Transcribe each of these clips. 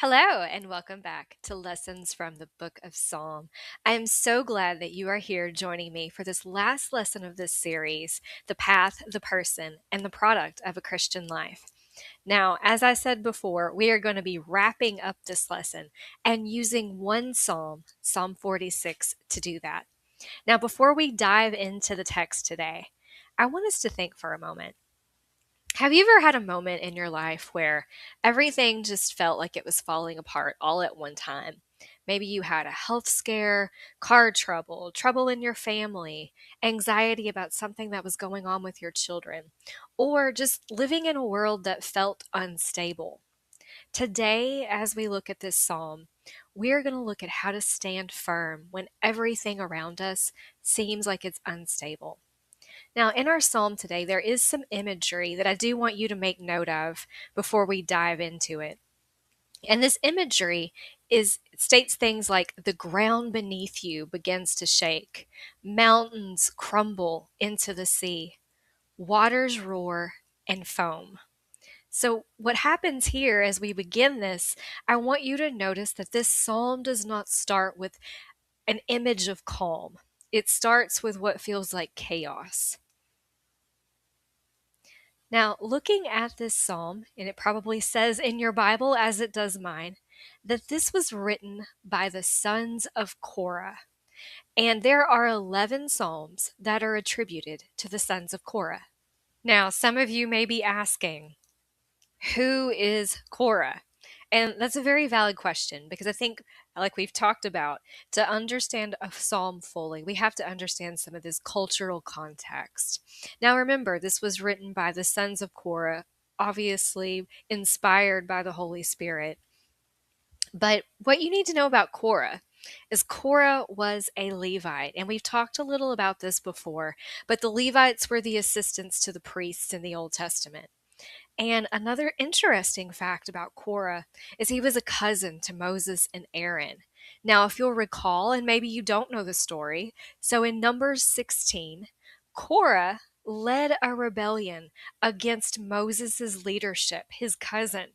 Hello, and welcome back to Lessons from the Book of Psalm. I am so glad that you are here joining me for this last lesson of this series, The Path, the Person, and the Product of a Christian Life. Now, as I said before, we are going to be wrapping up this lesson and using one psalm, Psalm 46, to do that. Now, before we dive into the text today, I want us to think for a moment. Have you ever had a moment in your life where everything just felt like it was falling apart all at one time? Maybe you had a health scare, car trouble, trouble in your family, anxiety about something that was going on with your children, or just living in a world that felt unstable. Today, as we look at this psalm, we're going to look at how to stand firm when everything around us seems like it's unstable. Now, in our psalm today, there is some imagery that I do want you to make note of before we dive into it. And this imagery states things like the ground beneath you begins to shake, mountains crumble into the sea, waters roar and foam. So, what happens here as we begin this, I want you to notice that this psalm does not start with an image of calm. It starts with what feels like chaos. Now, looking at this psalm, and it probably says in your Bible, as it does mine, that this was written by the sons of Korah. And there are 11 psalms that are attributed to the sons of Korah. Now, some of you may be asking, who is Korah? And that's a very valid question because I think, like we've talked about, to understand a psalm fully, we have to understand some of this cultural context. Now, remember, this was written by the sons of Korah, obviously inspired by the Holy Spirit. But what you need to know about Korah is Korah was a Levite, and we've talked a little about this before, but the Levites were the assistants to the priests in the Old Testament. And another interesting fact about Korah is he was a cousin to Moses and Aaron. Now, if you'll recall, and maybe you don't know the story, so in Numbers 16, Korah led a rebellion against Moses' leadership, his cousin.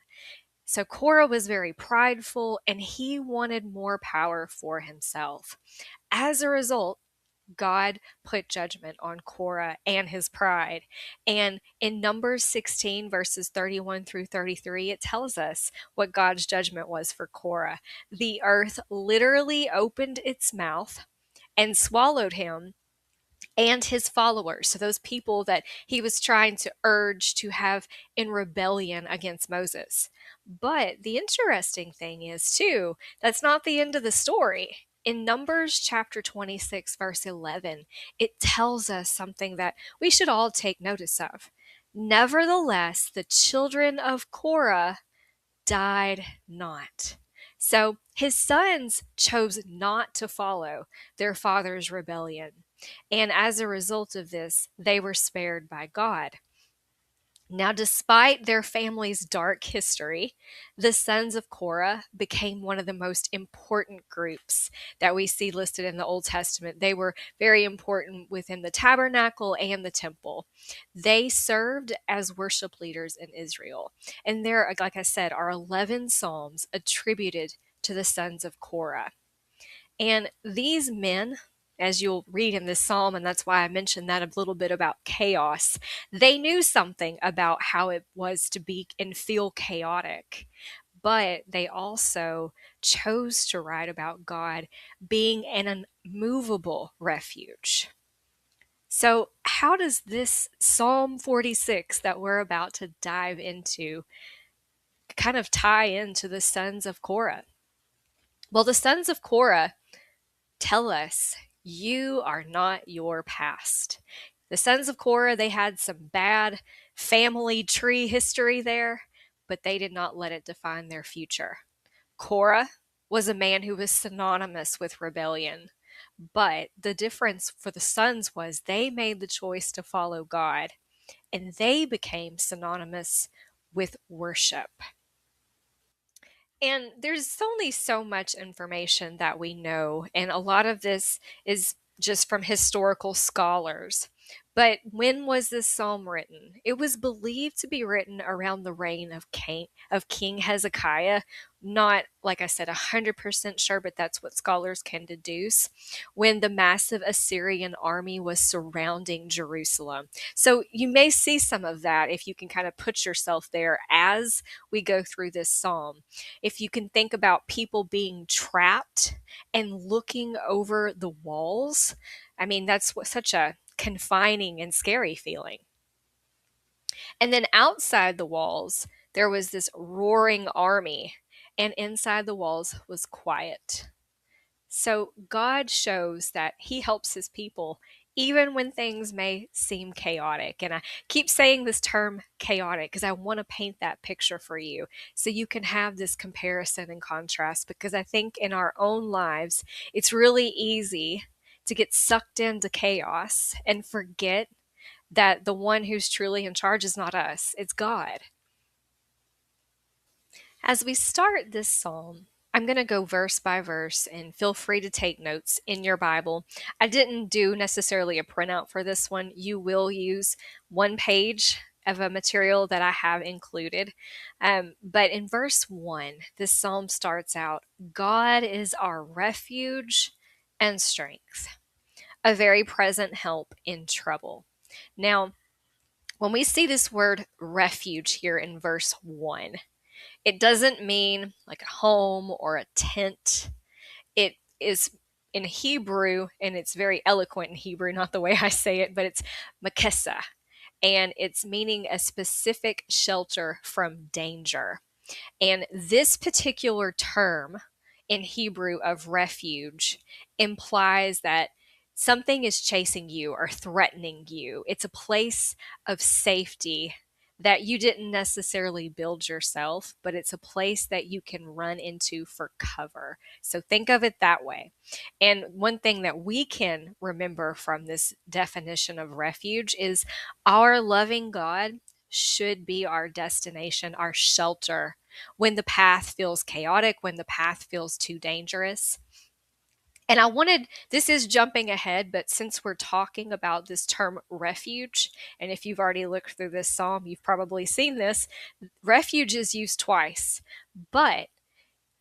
So Korah was very prideful and he wanted more power for himself. As a result, God put judgment on Korah and his pride. And in Numbers 16, verses 31 through 33, it tells us what God's judgment was for Korah. The earth literally opened its mouth and swallowed him and his followers. So, those people that he was trying to urge to have in rebellion against Moses. But the interesting thing is, too, that's not the end of the story. In Numbers chapter 26, verse 11, it tells us something that we should all take notice of. Nevertheless, the children of Korah died not. So his sons chose not to follow their father's rebellion. And as a result of this, they were spared by God. Now, despite their family's dark history, the sons of Korah became one of the most important groups that we see listed in the Old Testament. They were very important within the tabernacle and the temple. They served as worship leaders in Israel. And there, like I said, are 11 psalms attributed to the sons of Korah. And these men, as you'll read in this psalm, and that's why I mentioned that a little bit about chaos, they knew something about how it was to be and feel chaotic. But they also chose to write about God being an unmovable refuge. So, how does this Psalm 46 that we're about to dive into kind of tie into the sons of Korah? Well, the sons of Korah tell us you are not your past. The sons of Korah, they had some bad family tree history there, but they did not let it define their future. Korah was a man who was synonymous with rebellion, but the difference for the sons was they made the choice to follow God, and they became synonymous with worship. And there's only so much information that we know, and a lot of this is just from historical scholars. But when was this psalm written? It was believed to be written around the reign of King Hezekiah. Not, like I said, 100% sure, but that's what scholars can deduce, when the massive Assyrian army was surrounding Jerusalem. So you may see some of that if you can kind of put yourself there as we go through this psalm. If you can think about people being trapped and looking over the walls, I mean, that's what such a confining and scary feeling. And then outside the walls, there was this roaring army, and inside the walls was quiet. So God shows that He helps His people even when things may seem chaotic. And I keep saying this term chaotic because I want to paint that picture for you so you can have this comparison and contrast. Because I think in our own lives, it's really easy to get sucked into chaos and forget that the one who's truly in charge is not us, it's God. As we start this psalm, I'm going to go verse by verse and feel free to take notes in your Bible. I didn't do necessarily a printout for this one. You will use one page of a material that I have included. But in verse 1, this psalm starts out, God is our refuge and strength, a very present help in trouble. Now, when we see this word refuge here in verse 1, it doesn't mean like a home or a tent. It is in Hebrew, and it's very eloquent in Hebrew, not the way I say it, but it's makessa, and it's meaning a specific shelter from danger. And this particular term in Hebrew of refuge implies that something is chasing you or threatening you. It's a place of safety that you didn't necessarily build yourself, but it's a place that you can run into for cover. So think of it that way. And one thing that we can remember from this definition of refuge is our loving God should be our destination, our shelter when the path feels chaotic, when the path feels too dangerous. And this is jumping ahead, but since we're talking about this term refuge, and if you've already looked through this psalm, you've probably seen this, refuge is used twice. But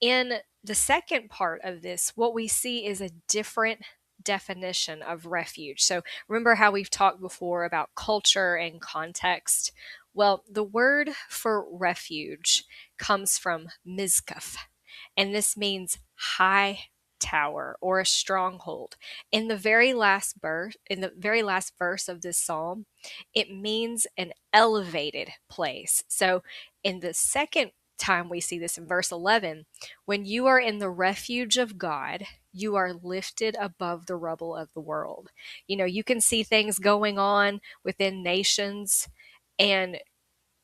in the second part of this, what we see is a different definition of refuge. So remember how we've talked before about culture and context? Well, the word for refuge comes from mizkaf, and this means high tower or a stronghold. In the very last verse of this psalm, it means an elevated place. So in the second time we see this in verse 11, when you are in the refuge of God, you are lifted above the rubble of the world. You know, you can see things going on within nations, and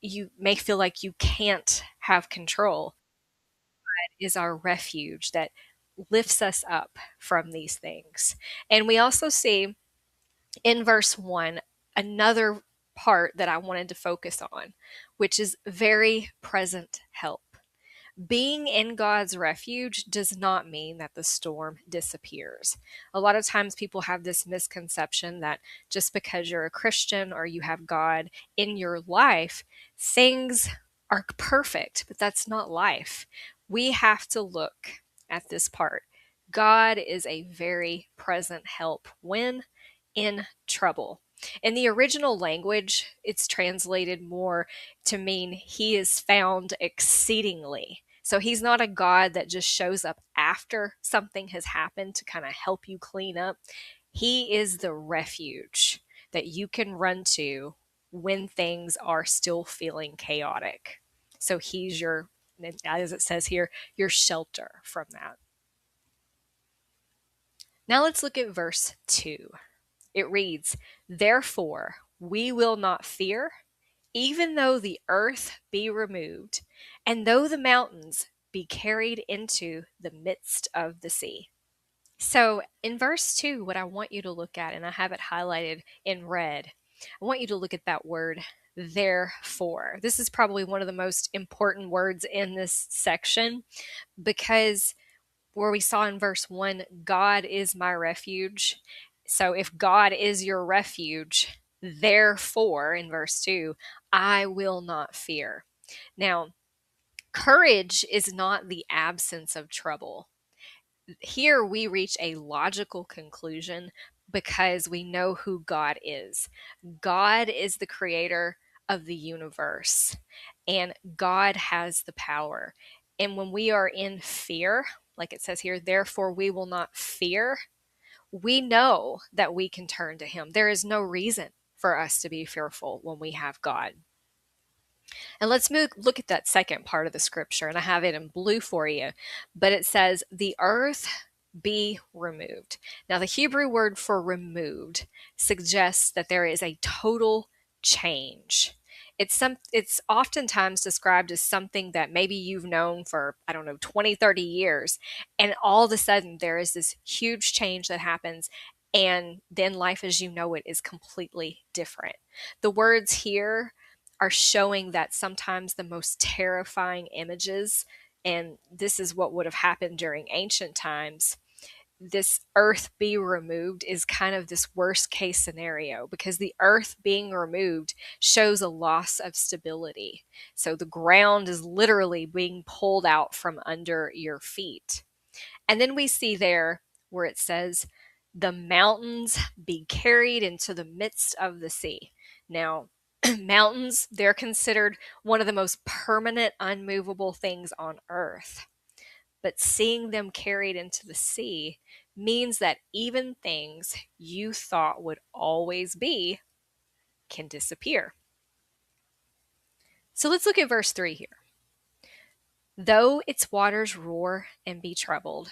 you may feel like you can't have control. It is our refuge that lifts us up from these things. And we also see in verse 1 another part that I wanted to focus on, which is very present help. Being in God's refuge does not mean that the storm disappears. A lot of times people have this misconception that just because you're a Christian or you have God in your life, things are perfect, but that's not life. We have to look at this part. God is a very present help when in trouble. In the original language, it's translated more to mean he is found exceedingly. So he's not a God that just shows up after something has happened to kind of help you clean up. He is the refuge that you can run to when things are still feeling chaotic. So he's your, as it says here, your shelter from that. Now let's look at verse 2. It reads, "Therefore we will not fear, even though the earth be removed, and though the mountains be carried into the midst of the sea." So in verse 2, what I want you to look at, and I have it highlighted in red, I want you to look at that word, therefore. This is probably one of the most important words in this section because where we saw in verse 1, God is my refuge. So if God is your refuge, therefore, in verse 2, I will not fear. Now, courage is not the absence of trouble. Here we reach a logical conclusion because we know who God is. God is the creator of the universe, and God has the power. And when we are in fear, like it says here, therefore we will not fear, we know that we can turn to Him. There is no reason for us to be fearful when we have God. And let's look at that second part of the scripture, and I have it in blue for you. But it says, the earth be removed. Now, the Hebrew word for removed suggests that there is a total change. It's oftentimes described as something that maybe you've known for, I don't know, 20, 30 years, and all of a sudden there is this huge change that happens, and then life as you know it is completely different. The words here are showing that sometimes the most terrifying images, and this is what would have happened during ancient times, this earth be removed is kind of this worst case scenario, because the earth being removed shows a loss of stability. So the ground is literally being pulled out from under your feet. And then we see there where it says, the mountains be carried into the midst of the sea. Now, mountains, they're considered one of the most permanent, unmovable things on earth. But seeing them carried into the sea means that even things you thought would always be can disappear. So let's look at verse 3 here. Though its waters roar and be troubled,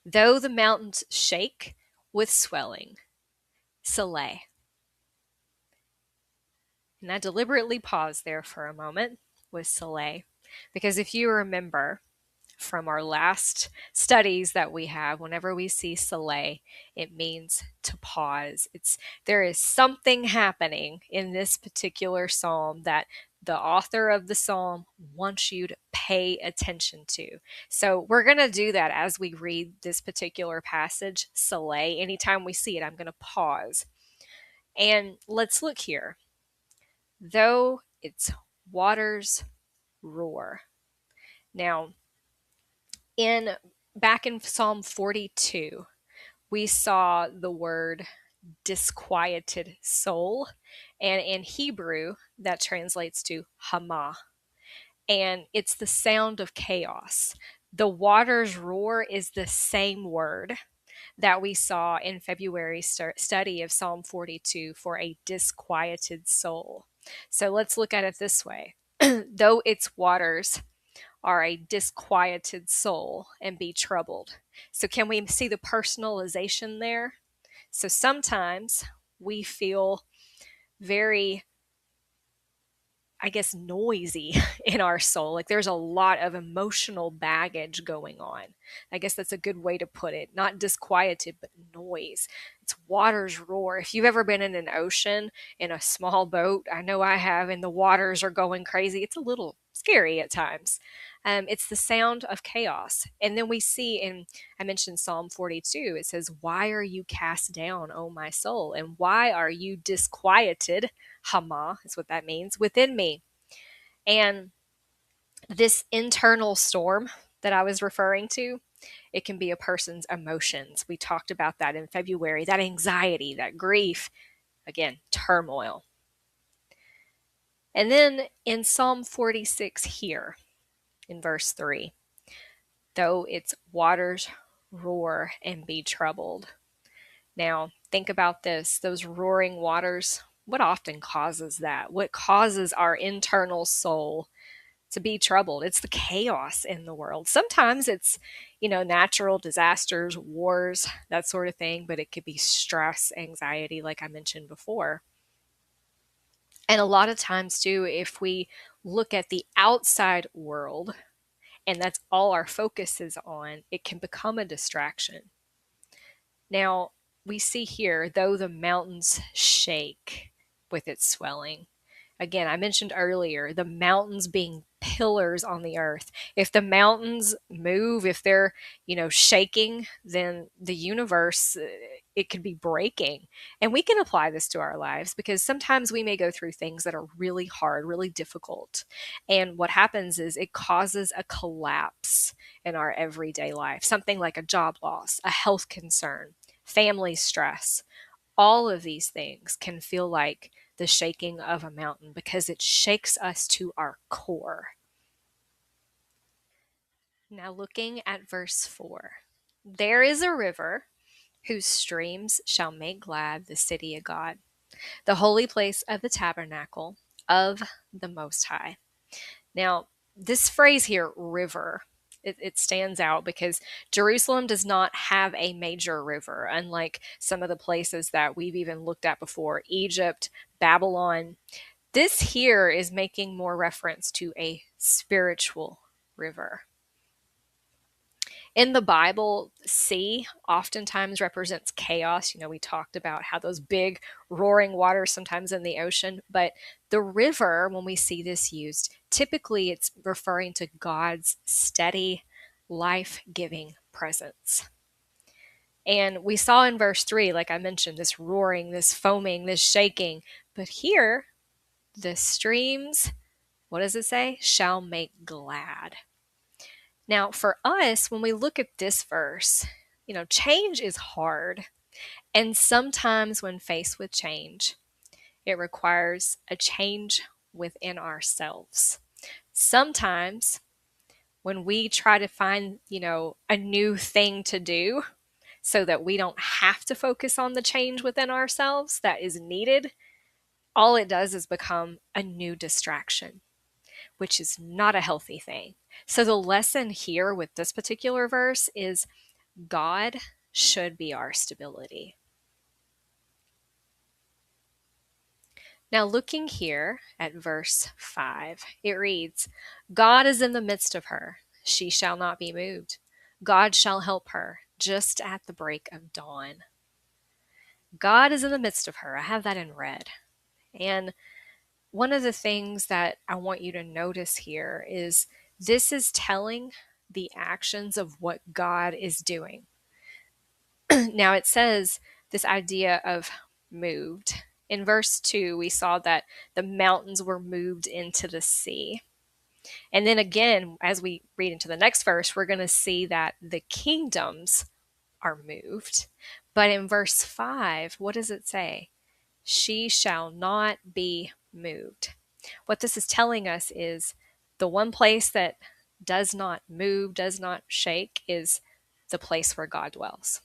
though the mountains shake with swelling, Selah. And I deliberately paused there for a moment with Selah, because if you remember from our last studies that we have, whenever we see Selah, it means to pause. There is something happening in this particular psalm that the author of the psalm wants you to pay attention to. So we're going to do that as we read this particular passage, Selah. Anytime we see it, I'm going to pause. And let's look here. Though its waters roar. Now, back in Psalm 42, we saw the word disquieted soul, and in Hebrew that translates to Hamah, and it's the sound of chaos. The waters roar is the same word that we saw in February's study of Psalm 42 for a disquieted soul. So let's look at it this way. Though its waters are a disquieted soul and be troubled. So can we see the personalization there? So sometimes we feel very, I guess, noisy in our soul. Like there's a lot of emotional baggage going on. I guess that's a good way to put it. Not disquieted, but noise. It's waters roar. If you've ever been in an ocean in a small boat, I know I have, and the waters are going crazy, it's a little scary at times. It's the sound of chaos. And then we see I mentioned Psalm 42, it says, why are you cast down, O my soul? And why are you disquieted? Hamah is what that means, within me. And this internal storm that I was referring to, it can be a person's emotions. We talked about that in February, that anxiety, that grief, again, turmoil. And then in Psalm 46 here, in verse 3, though its waters roar and be troubled. Now, think about this. Those roaring waters, what often causes that? What causes our internal soul to be troubled? It's the chaos in the world. Sometimes it's, natural disasters, wars, that sort of thing, but it could be stress, anxiety, like I mentioned before. And a lot of times, too, if we look at the outside world, and that's all our focus is on, it can become a distraction. Now, we see here, though the mountains shake with its swelling. Again, I mentioned earlier, the mountains being pillars on the earth. If the mountains move, if they're, shaking, then the universe it could be breaking. And we can apply this to our lives because sometimes we may go through things that are really hard, really difficult. And what happens is it causes a collapse in our everyday life, something like a job loss, a health concern, family stress. All of these things can feel like the shaking of a mountain because it shakes us to our core. Now, looking at verse 4, there is a river whose streams shall make glad the city of God, the holy place of the tabernacle of the Most High. Now, this phrase here, river, it stands out because Jerusalem does not have a major river, unlike some of the places that we've even looked at before, Egypt, Babylon. This here is making more reference to a spiritual river. In the Bible, sea oftentimes represents chaos. You know, we talked about how those big roaring waters sometimes in the ocean, but the river, when we see this used, typically it's referring to God's steady, life giving presence. And we saw in verse 3, like I mentioned, this roaring, this foaming, this shaking. But here, the streams, what does it say? Shall make glad. Now, for us, when we look at this verse, you know, change is hard. And sometimes when faced with change, it requires a change within ourselves. Sometimes when we try to find, you know, a new thing to do so that we don't have to focus on the change within ourselves that is needed, all it does is become a new distraction, which is not a healthy thing. So the lesson here with this particular verse is God should be our stability. Now, looking here at verse 5, it reads, God is in the midst of her. She shall not be moved. God shall help her just at the break of dawn. God is in the midst of her. I have that in red. And one of the things that I want you to notice here is this is telling the actions of what God is doing. Now it says this idea of moved. In verse 2, we saw that the mountains were moved into the sea. And then again, as we read into the next verse, we're going to see that the kingdoms are moved. But in verse 5, what does it say? She shall not be moved. What this is telling us is the one place that does not move, does not shake, is the place where God dwells.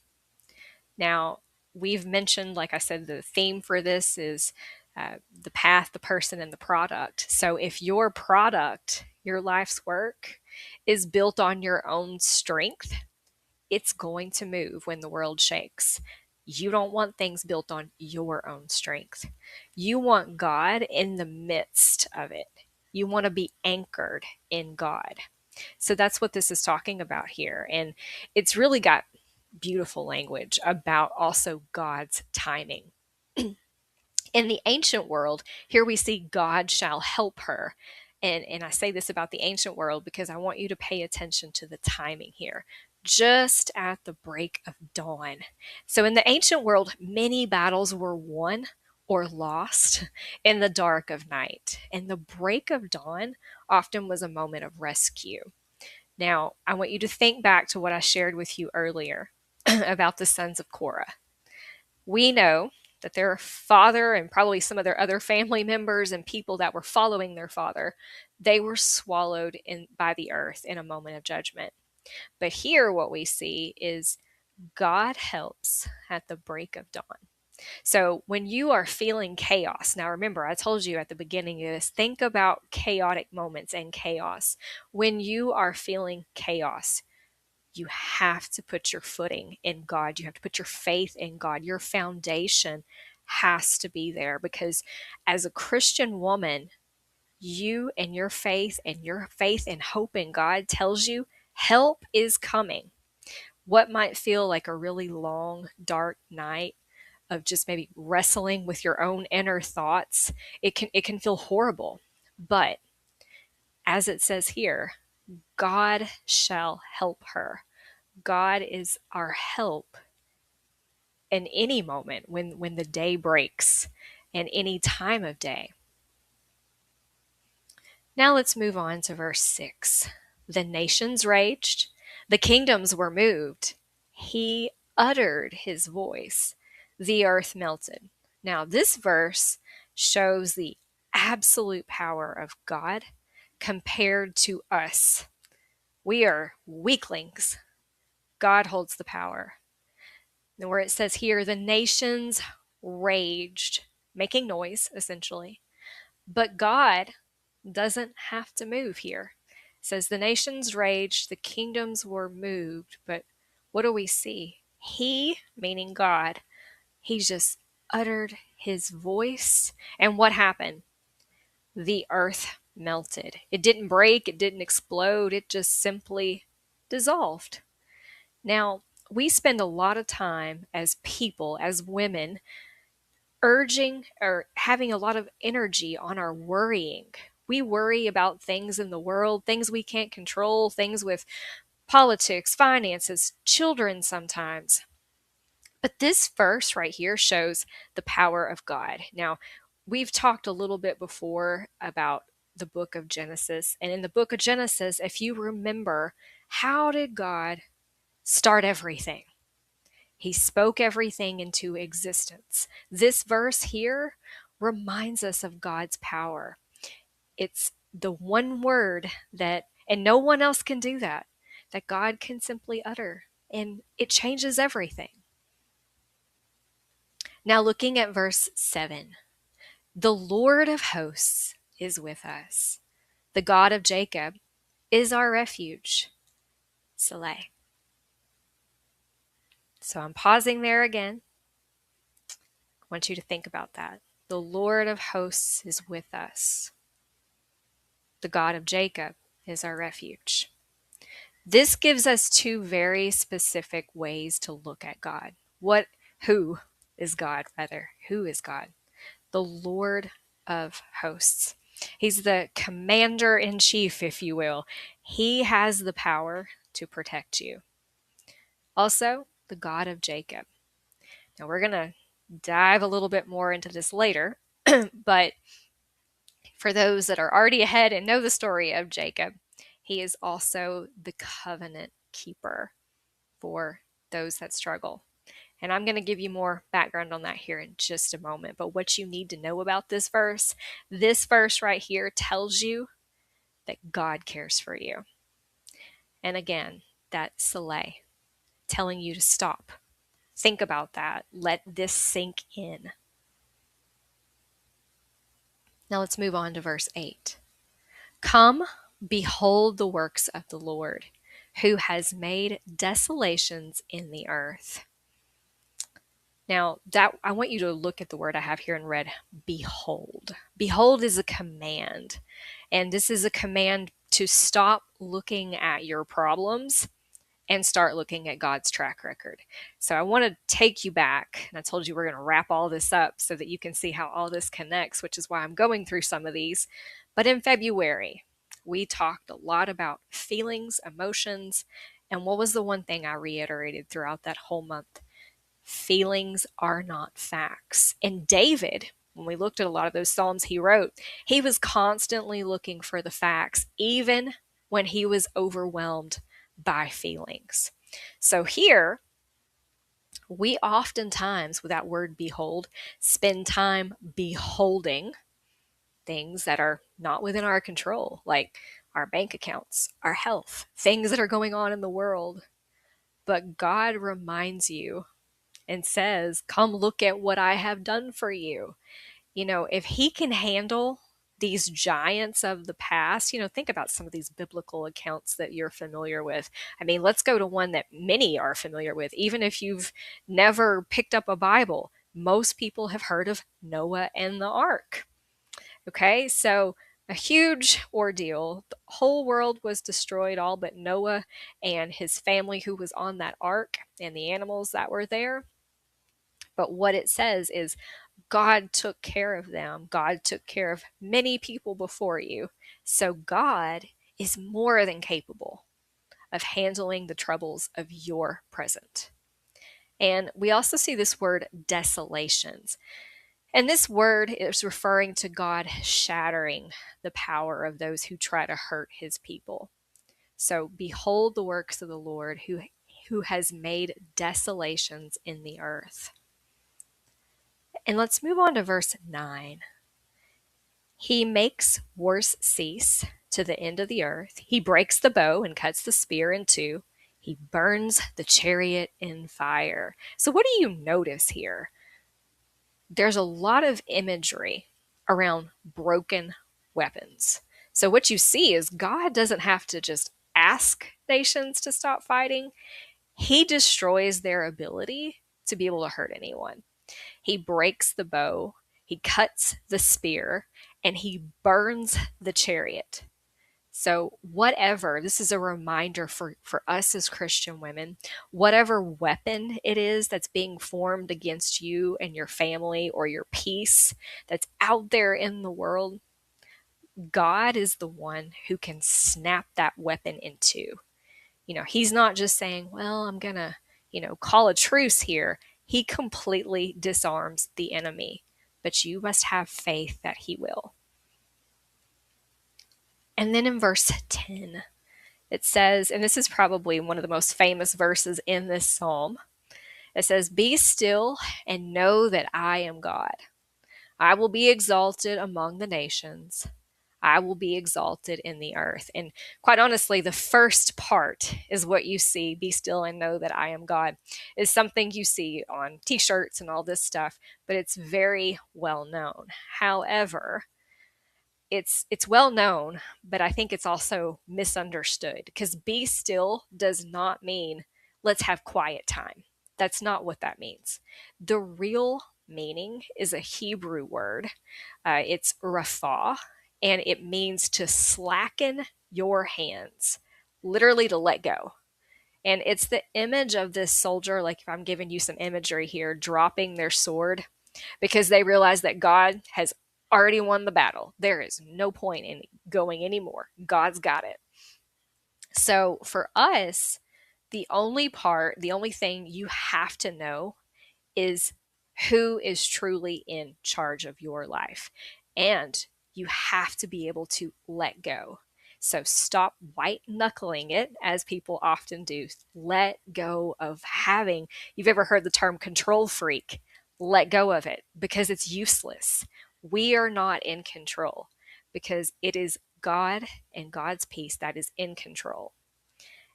Now, we've mentioned, like I said, the theme for this is the path, the person, and the product. So if your product, your life's work, is built on your own strength, it's going to move when the world shakes. You don't want things built on your own strength. You want God in the midst of it. You want to be anchored in God. So that's what this is talking about here. And it's really got beautiful language about also God's timing. In the ancient world, here we see God shall help her. And I say this about the ancient world because I want you to pay attention to the timing here. Just at the break of dawn. So in the ancient world, many battles were won or lost in the dark of night. And the break of dawn often was a moment of rescue. Now, I want you to think back to what I shared with you earlier about the sons of Korah. We know that their father and probably some of their other family members and people that were following their father, they were swallowed by the earth in a moment of judgment. But here what we see is God helps at the break of dawn. So when you are feeling chaos, now remember, I told you at the beginning of this, think about chaotic moments and chaos. When you are feeling chaos, you have to put your footing in God. You have to put your faith in God. Your foundation has to be there because as a Christian woman, you and your faith and hope in God tells you help is coming. What might feel like a really long, dark night of just maybe wrestling with your own inner thoughts, it can feel horrible. But as it says here, God shall help her. God is our help in any moment when the day breaks and any time of day. Now let's move on to verse 6. The nations raged, the kingdoms were moved. He uttered his voice, the earth melted. Now, this verse shows the absolute power of God compared to us. We are weaklings. God holds the power. And where it says here, the nations raged, making noise, essentially. But God doesn't have to move here. It says the nations raged, the kingdoms were moved, but what do we see? He, meaning God, he just uttered his voice, and what happened? The earth melted. It didn't break, it didn't explode, it just simply dissolved. Now, we spend a lot of time as people, as women, urging or having a lot of energy on our worrying. We worry about things in the world, things we can't control, things with politics, finances, children sometimes. But this verse right here shows the power of God. Now, we've talked a little bit before about the book of Genesis. And in the book of Genesis, if you remember, how did God start everything? He spoke everything into existence. This verse here reminds us of God's power. It's the one word that, and no one else can do that God can simply utter, and it changes everything. Now, looking at verse 7, the Lord of hosts is with us. The God of Jacob is our refuge. Selah. So I'm pausing there again. I want you to think about that. The Lord of hosts is with us. The God of Jacob is our refuge. This gives us two very specific ways to look at God. Who is God, rather? Who is God? The Lord of hosts. He's the commander in chief, if you will. He has the power to protect you. Also, the God of Jacob. Now, we're going to dive a little bit more into this later, but for those that are already ahead and know the story of Jacob, he is also the covenant keeper for those that struggle. And I'm going to give you more background on that here in just a moment. But what you need to know about this verse right here tells you that God cares for you. And again, that Selah, telling you to stop. Think about that. Let this sink in. Now let's move on to verse 8. Come, behold the works of the Lord, who has made desolations in the earth. Now, that I want you to look at the word I have here in red, behold. Behold is a command, and this is a command to stop looking at your problems and start looking at God's track record. So I want to take you back, and I told you we're going to wrap all this up so that you can see how all this connects, which is why I'm going through some of these. But in February, we talked a lot about feelings, emotions, and what was the one thing I reiterated throughout that whole month? Feelings are not facts. And David, when we looked at a lot of those Psalms he wrote, he was constantly looking for the facts, even when he was overwhelmed by feelings. So here, we oftentimes, with that word behold, spend time beholding things that are not within our control, like our bank accounts, our health, things that are going on in the world. But God reminds you and says, come look at what I have done for you. You know, if he can handle these giants of the past, think about some of these biblical accounts that you're familiar with. I mean, let's go to one that many are familiar with. Even if you've never picked up a Bible, most people have heard of Noah and the ark. Okay, so a huge ordeal. The whole world was destroyed, all but Noah and his family who was on that ark and the animals that were there. But what it says is God took care of them. God took care of many people before you. So God is more than capable of handling the troubles of your present. And we also see this word desolations. And this word is referring to God shattering the power of those who try to hurt his people. So behold the works of the Lord who has made desolations in the earth. And let's move on to verse 9. He makes wars cease to the end of the earth. He breaks the bow and cuts the spear in two. He burns the chariot in fire. So, what do you notice here? There's a lot of imagery around broken weapons. So, what you see is God doesn't have to just ask nations to stop fighting, He destroys their ability to be able to hurt anyone. He breaks the bow, he cuts the spear, and he burns the chariot. So, whatever, this is a reminder for us as Christian women, whatever weapon it is that's being formed against you and your family or your peace that's out there in the world, God is the one who can snap that weapon in two. He's not just saying, well, I'm going to, call a truce here. He completely disarms the enemy, but you must have faith that he will. And then in verse 10, it says, and this is probably one of the most famous verses in this psalm, it says, "Be still and know that I am God. I will be exalted among the nations. I will be exalted in the earth." And quite honestly, the first part is what you see, "Be still and know that I am God," is something you see on t-shirts and all this stuff, but it's very well known. However, it's well known, but I think it's also misunderstood because "be still" does not mean let's have quiet time. That's not what that means. The real meaning is a Hebrew word. It's rapha, and it means to slacken your hands, literally to let go. And it's the image of this soldier, like if I'm giving you some imagery here, dropping their sword because they realize that God has already won the battle. There is no point in going anymore. God's got it. So for us, the only thing you have to know is who is truly in charge of your life. And you have to be able to let go. So stop white knuckling it, as people often do. Let go of having, you've ever heard the term control freak? Let go of it because it's useless. We are not in control because it is God and God's peace that is in control.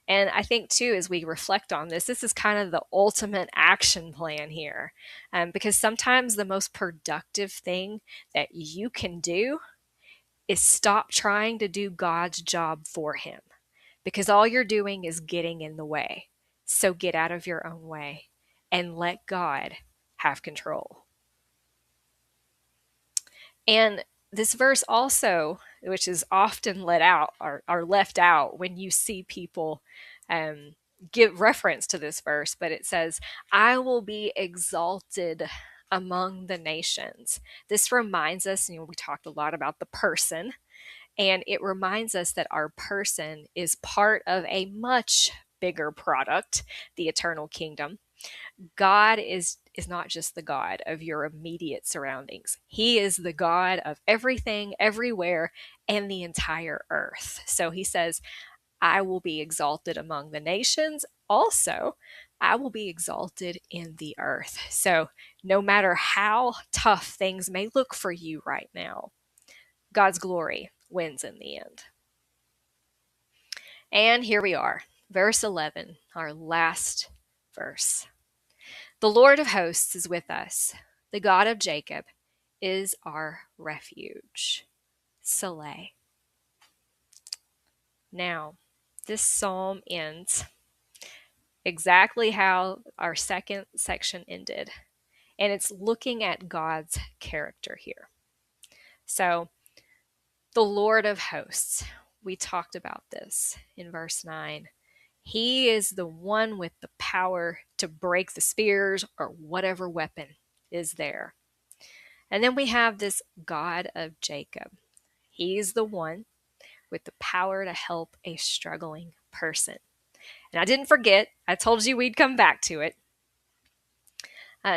And I think, too, as we reflect on this is kind of the ultimate action plan here. Because sometimes the most productive thing that you can do is stop trying to do God's job for him. Because all you're doing is getting in the way. So get out of your own way and let God have control. And this verse also, which is often let out or left out when you see people give reference to this verse, but it says, "I will be exalted among the nations." This reminds us, we talked a lot about the person, and it reminds us that our person is part of a much bigger product, the eternal kingdom. God is not just the God of your immediate surroundings. He is the God of everything, everywhere, and the entire earth. So he says, "I will be exalted among the nations. Also, I will be exalted in the earth." So no matter how tough things may look for you right now, God's glory wins in the end. And here we are, verse 11, our last verse. "The Lord of hosts is with us. The God of Jacob is our refuge." Selah. Now, this psalm ends exactly how our second section ended, and it's looking at God's character here. So, the Lord of hosts, we talked about this in verse 9. He is the one with the power to break the spears or whatever weapon is there. And then we have this God of Jacob. He's the one with the power to help a struggling person. And I didn't forget, I told you we'd come back to it.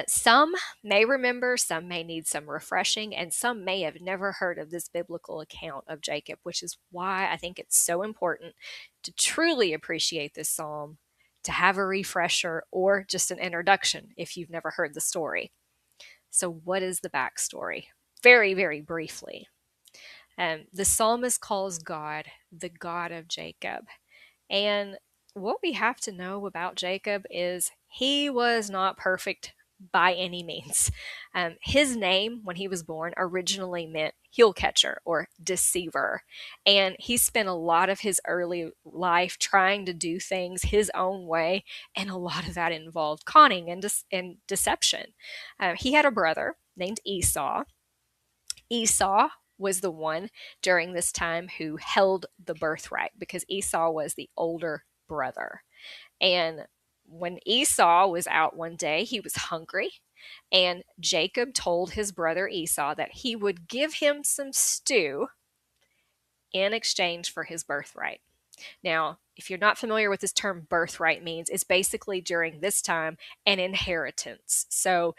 Some may remember, some may need some refreshing, and some may have never heard of this biblical account of Jacob, which is why I think it's so important to truly appreciate this psalm, to have a refresher or just an introduction if you've never heard the story. So, what is the backstory? Very, very briefly. The psalmist calls God the God of Jacob. And what we have to know about Jacob is he was not perfect by any means. His name, when he was born, originally meant heel catcher or deceiver. And he spent a lot of his early life trying to do things his own way. And a lot of that involved conning and deception. He had a brother named Esau. Esau was the one during this time who held the birthright because Esau was the older brother. And when Esau was out one day, he was hungry. And Jacob told his brother Esau that he would give him some stew in exchange for his birthright. Now, if you're not familiar with this term birthright means, it's basically during this time an inheritance. So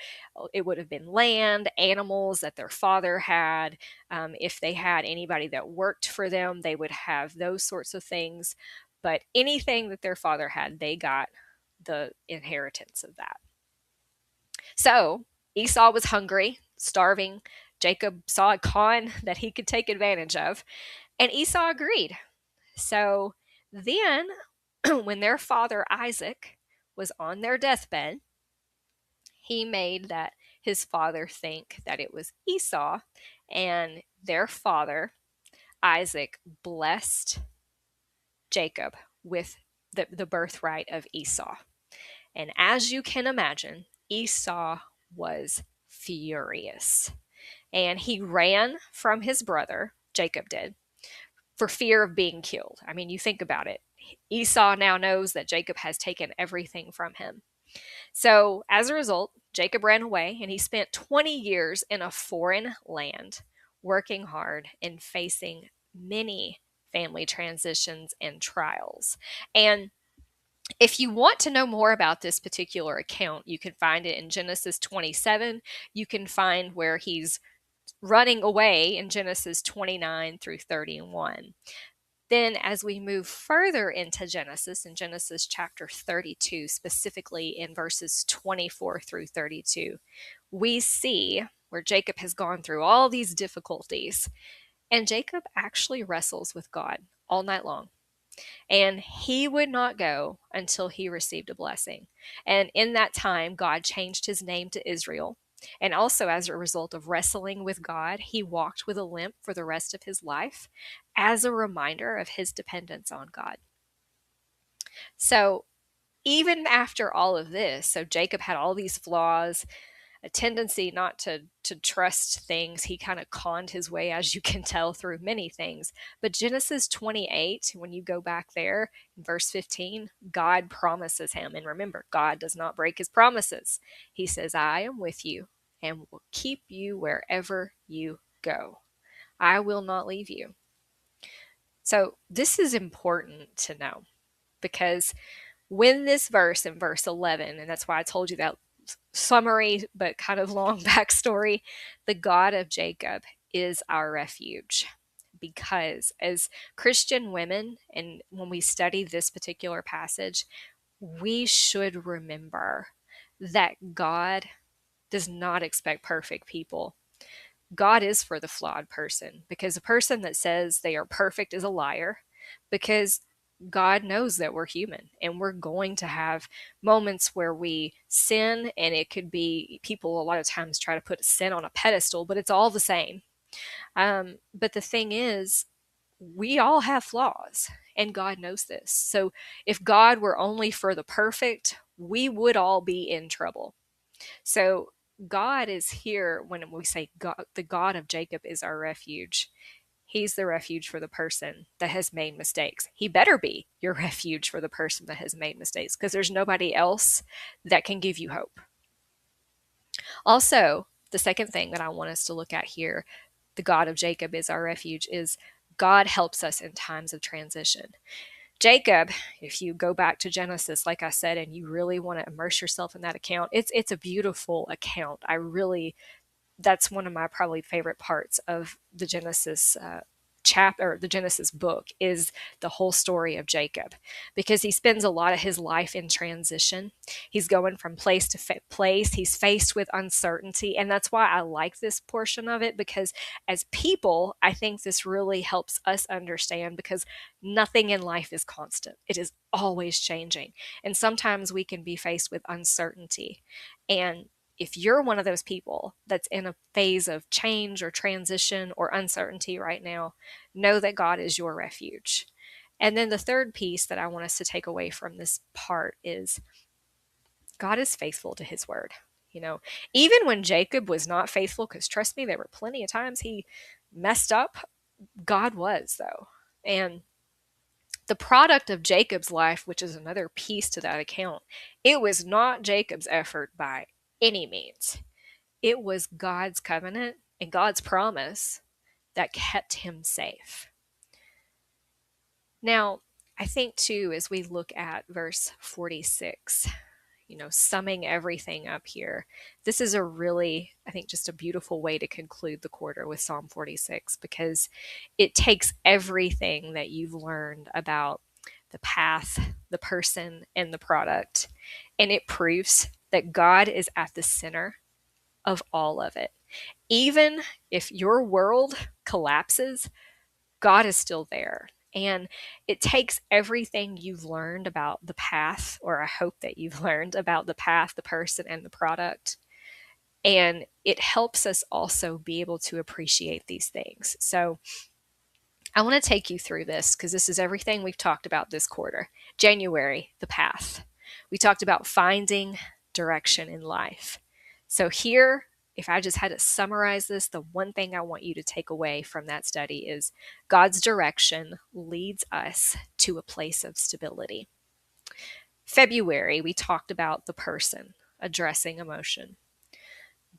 it would have been land, animals that their father had. If they had anybody that worked for them, they would have those sorts of things. But anything that their father had, they got the inheritance of that. So Esau was hungry, starving. Jacob saw a con that he could take advantage of, and Esau agreed. So then, when their father Isaac was on their deathbed, he made that his father think that it was Esau, and their father Isaac blessed Jacob with the birthright of Esau. And as you can imagine, Esau was furious. And he ran from his brother, Jacob did, for fear of being killed. I mean, you think about it. Esau now knows that Jacob has taken everything from him. So, as a result, Jacob ran away and he spent 20 years in a foreign land, working hard and facing many family transitions and trials. And if you want to know more about this particular account, you can find it in Genesis 27. You can find where he's running away in Genesis 29 through 31. Then, as we move further into Genesis, in Genesis chapter 32, specifically in verses 24 through 32, we see where Jacob has gone through all these difficulties. And Jacob actually wrestles with God all night long. And he would not go until he received a blessing. And in that time, God changed his name to Israel. And also, as a result of wrestling with God, he walked with a limp for the rest of his life as a reminder of his dependence on God. So, even after all of this, so Jacob had all these flaws, a tendency not to trust things. He kind of conned his way, as you can tell, through many things. But Genesis 28, when you go back there, in verse 15, God promises him. And remember, God does not break his promises. He says, I am with you and will keep you wherever you go. I will not leave you. So this is important to know because when this verse in verse 11, and that's why I told you that summary but kind of long backstory, the God of Jacob is our refuge. Because as Christian women, and when we study this particular passage, we should remember that God does not expect perfect people. God is for the flawed person, because a person that says they are perfect is a liar, because God knows that we're human and we're going to have moments where we sin, and it could be people a lot of times try to put sin on a pedestal, but it's all the same. But the thing is, we all have flaws, and God knows this. So if God were only for the perfect, we would all be in trouble. So God is here when we say God, the God of Jacob is our refuge. He's the refuge for the person that has made mistakes. He better be your refuge for the person that has made mistakes, because there's nobody else that can give you hope. Also, the second thing that I want us to look at here, the God of Jacob is our refuge, is God helps us in times of transition. Jacob, if you go back to Genesis, like I said, and you really want to immerse yourself in that account, it's a beautiful account. That's one of my probably favorite parts of the Genesis chapter, or the Genesis book, is the whole story of Jacob, because he spends a lot of his life in transition. He's going from place to place. He's faced with uncertainty, and that's why I like this portion of it, because as people, I think this really helps us understand, because nothing in life is constant. It is always changing, and sometimes we can be faced with uncertainty. And if you're one of those people that's in a phase of change or transition or uncertainty right now, know that God is your refuge. And then the third piece that I want us to take away from this part is God is faithful to his word. You know, even when Jacob was not faithful, because trust me, there were plenty of times he messed up, God was, though. And the product of Jacob's life, which is another piece to that account, it was not Jacob's effort by any means. It was God's covenant and God's promise that kept him safe. Now, I think too, as we look at verse 46, summing everything up here, this is a really, I think, just a beautiful way to conclude the quarter with Psalm 46, because it takes everything that you've learned about the path, the person, and the product, and it proves that God is at the center of all of it. Even if your world collapses, God is still there. And it takes everything you've learned about the path, or I hope that you've learned about the path, the person, and the product. And it helps us also be able to appreciate these things. So I want to take you through this, because this is everything we've talked about this quarter. January, the path. We talked about finding direction in life. So here, if I just had to summarize this, the one thing I want you to take away from that study is God's direction leads us to a place of stability. February, we talked about the person, addressing emotion.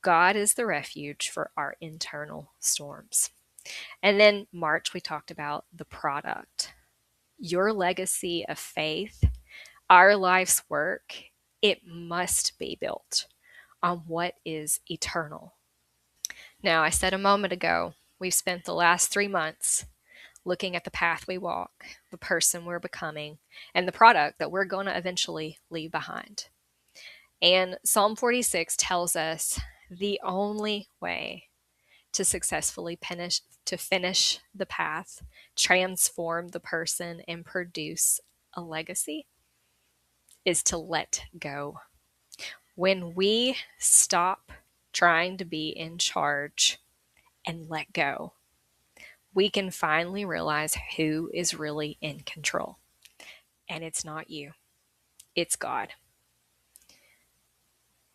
God is the refuge for our internal storms. And then March, we talked about the product. Your legacy of faith, our life's work, it must be built on what is eternal. Now, I said a moment ago, we've spent the last 3 months looking at the path we walk, the person we're becoming, and the product that we're going to eventually leave behind. And Psalm 46 tells us the only way to successfully finish the path, transform the person, and produce a legacy is to let go. When we stop trying to be in charge and let go, we can finally realize who is really in control. And it's not you, it's God.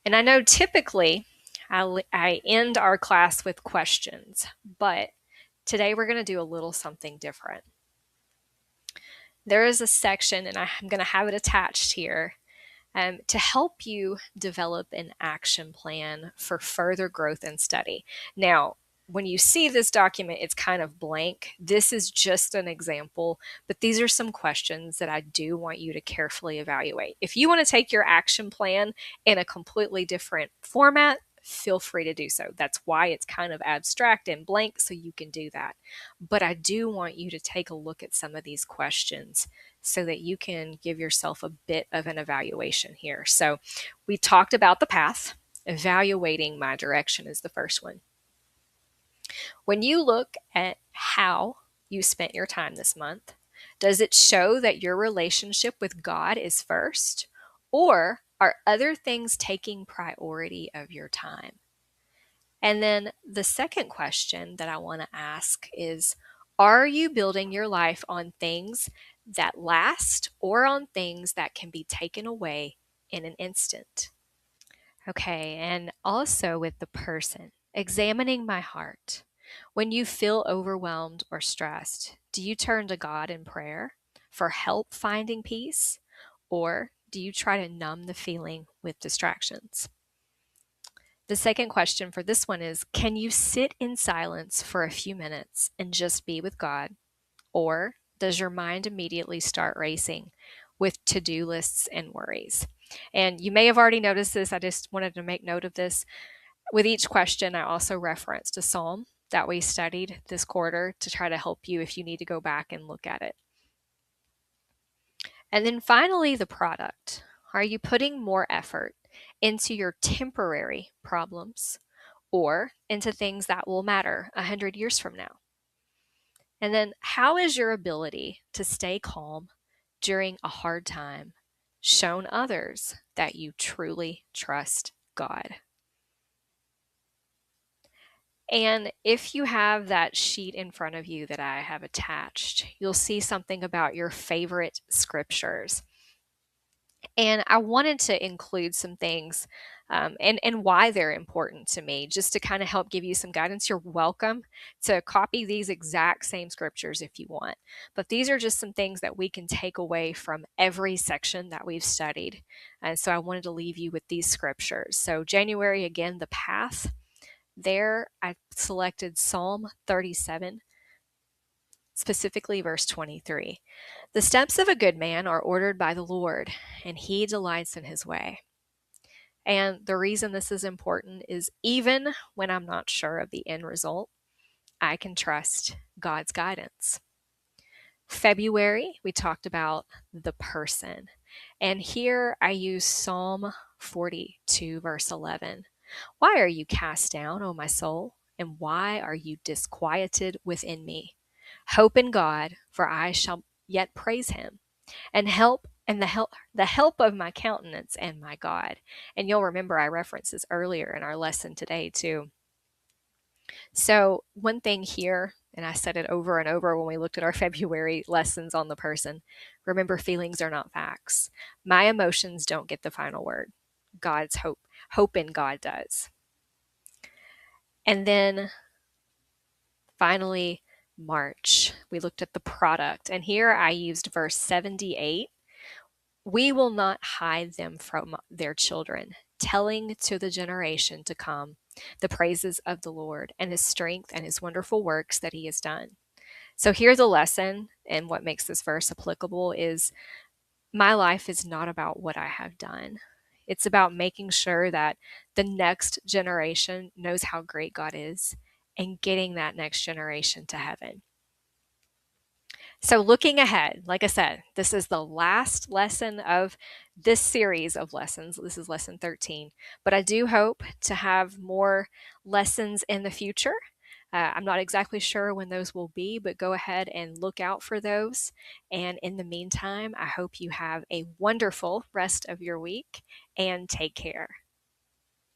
And I know typically I end our class with questions, but today we're going to do a little something different. There is a section, and I'm going to have it attached here, to help you develop an action plan for further growth and study. Now, when you see this document, it's kind of blank. This is just an example, but these are some questions that I do want you to carefully evaluate. If you want to take your action plan in a completely different format, feel free to do so. That's why it's kind of abstract and blank, so you can do that. But I do want you to take a look at some of these questions so that you can give yourself a bit of an evaluation here. So we talked about the path. Evaluating my direction is the first one. When you look at how you spent your time this month, does it show that your relationship with God is first, or are other things taking priority of your time? And then the second question that I want to ask is, are you building your life on things that last, or on things that can be taken away in an instant? Okay, and also with the person, examining my heart. When you feel overwhelmed or stressed, do you turn to God in prayer for help finding peace, or do you try to numb the feeling with distractions? The second question for this one is, can you sit in silence for a few minutes and just be with God, or does your mind immediately start racing with to-do lists and worries? And you may have already noticed this. I just wanted to make note of this. With each question, I also referenced a psalm that we studied this quarter to try to help you if you need to go back and look at it. And then finally, the product. Are you putting more effort into your temporary problems or into things that will matter 100 years from now? And then, how is your ability to stay calm during a hard time shown others that you truly trust God? And if you have that sheet in front of you that I have attached, you'll see something about your favorite scriptures. And I wanted to include some things and why they're important to me, just to kind of help give you some guidance. You're welcome to copy these exact same scriptures if you want. But these are just some things that we can take away from every section that we've studied. And so I wanted to leave you with these scriptures. So, January, again, the path. There, I selected Psalm 37, specifically verse 23. The steps of a good man are ordered by the Lord, and he delights in his way. And the reason this is important is even when I'm not sure of the end result, I can trust God's guidance. February, we talked about the person. And here I use Psalm 42, verse 11. Why are you cast down, O my soul? And why are you disquieted within me? Hope in God, for I shall yet praise him, and the help of my countenance and my God. And you'll remember I referenced this earlier in our lesson today too. So one thing here, and I said it over and over when we looked at our February lessons on the person, remember, feelings are not facts. My emotions don't get the final word. God's hope in God does. And then finally, March, we looked at the product. And here I used verse 78. We will not hide them from their children, telling to the generation to come the praises of the Lord and his strength and his wonderful works that he has done. So here's a lesson, and what makes this verse applicable is my life is not about what I have done. It's about making sure that the next generation knows how great God is and getting that next generation to heaven. So, looking ahead, like I said, this is the last lesson of this series of lessons. This is lesson 13. But I do hope to have more lessons in the future. I'm not exactly sure when those will be, but go ahead and look out for those. And in the meantime, I hope you have a wonderful rest of your week and take care.